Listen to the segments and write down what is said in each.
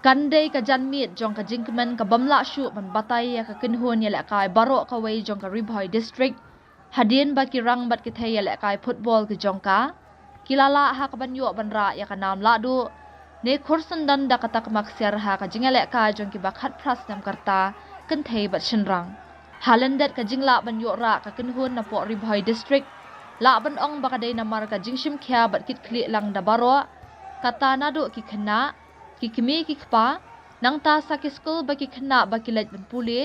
Kandai ka janmit jong ka jingkemen ka bamla shu ban batai ya ka kinhun ya kai baro ka wei jong ka Ri Bhoi district hadien ba ki rang bat ki thei ya kai football ki jong ka kilala ha ka ban yo ban ra ya ka nam la du ne khursan dan da ka tak maksiar ha ka jingale ka jong ki ba khat pras nam karta kan thei bat shinrang halendet ka jingla ban yo ra ka kinhun na po Ri Bhoi district la ban ong ba ka dei namar ka jingshim khya bat kit kli lang da baro kata na du ki khna ki kimi ki khpa nang ta sa ki school ba ki khna ba ki let ban puli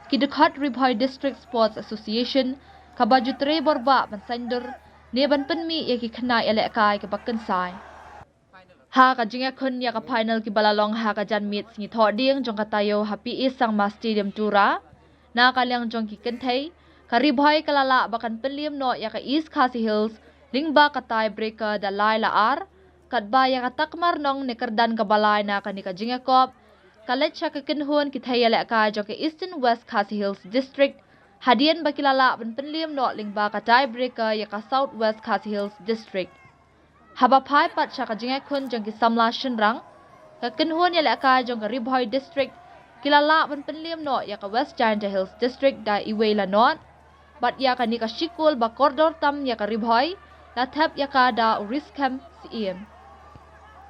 ki dekhat Ri Bhoi district sports association ka ba jutre borba ban sandur ne ban penmi ya ki khna ele kai ka bakkan sai ha ka jinga khun ya ka final ki balalong ha ka jan mit singi tho ding jong ka tayo happy is sang ma stadium tura na ka lyang jong ki kan thei ka Ri Bhoi kalala bakan penliam no ya ka East Khasi Hills lingba ka tie breaker da lai la ar katba ya ka takmar nong ne kardan ka balai na ka ni ka jinga kop kalet cha ka kinhun ki thai ya ka jong ka Eastern West Khasi Hills district hadian bakilala ban penliam no lingba ka tie breaker ya ka South West Khasi Hills district haba phai pat cha ka jinga khun jong ki samla shinrang ka kinhun ya ka jong ka Ri Bhoi district kilala ban penliam no ya ka West Giant Hills district da iwela not bat ya ka ni ka shikul ba kordor tam ya ka Ri Bhoi la thap ya ka da riskham cm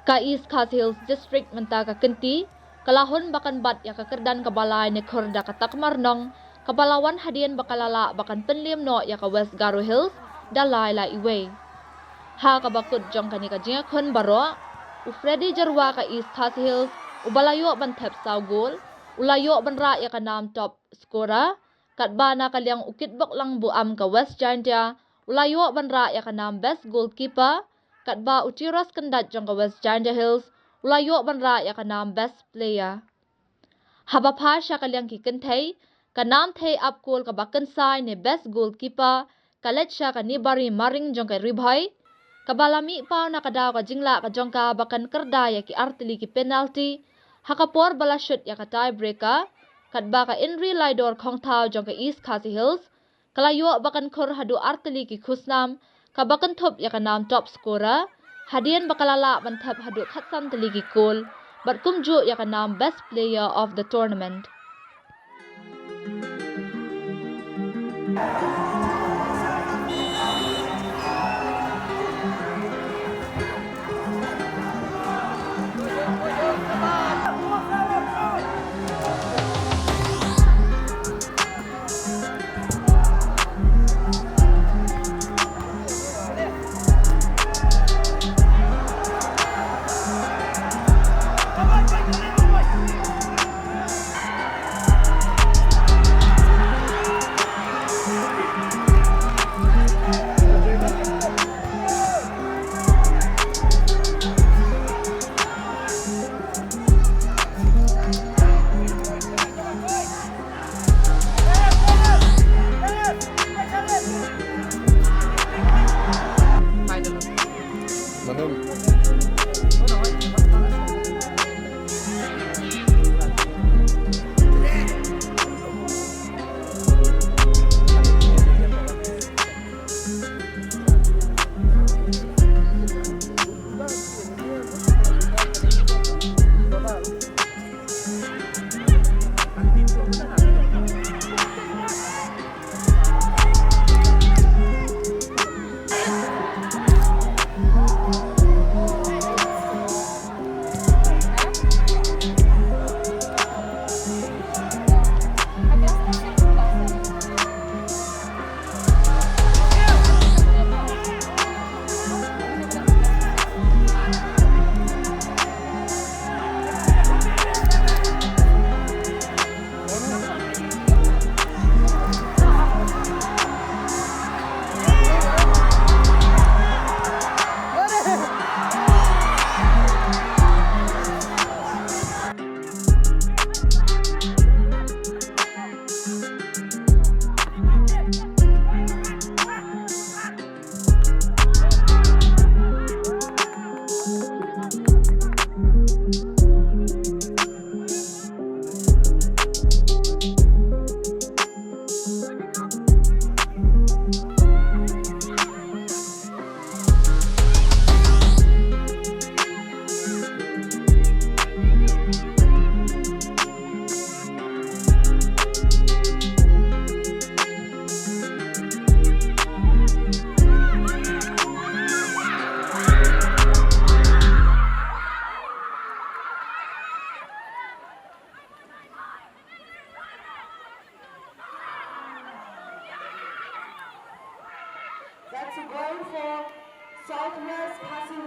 ka East Khasi Hills district menta ka kenti kalahon bakan bat ya ka kerdan ka balai ne khorda ka takmar nong kabalawan hadian bakalala bakan penliam no ya ka West Garo Hills da lai la iwe ha ka bakut jong ka ni ka jinga khon baro u Freddy jarwa ka East Khasi Hills u balayo ban thap saw gol ulayo ban ra ya ka nam top scorer katba na kalyang ukit bok lang bu am ka West Giant ya ulayo ban ra ya ka nam best goalkeeper katba utiros kandat jong ka West Giant Hills ulayo ban ra ya ka nam best player haba pha sha kalyang ki kan thei ka nam thei up goal ka bakan sai ne best goalkeeper kalet sha ka ni bari maring jong ka Ri Bhoi kabalami pau na kadaw ka jingla ka jong ka bakan kerda ya ki artili ki penalty hakapor bala shot ya ka tie breaker katba ka Inri Laidor khong thau jong ka East Khasi Hills kalayo bakan khor hadu artili ki khusnam ka bakan thop ya ka nam top scorer hadian bakalala ban thap hadu khatsan tali ki goal bat kumju ya ka nam best player of the tournament for Southwest Casino.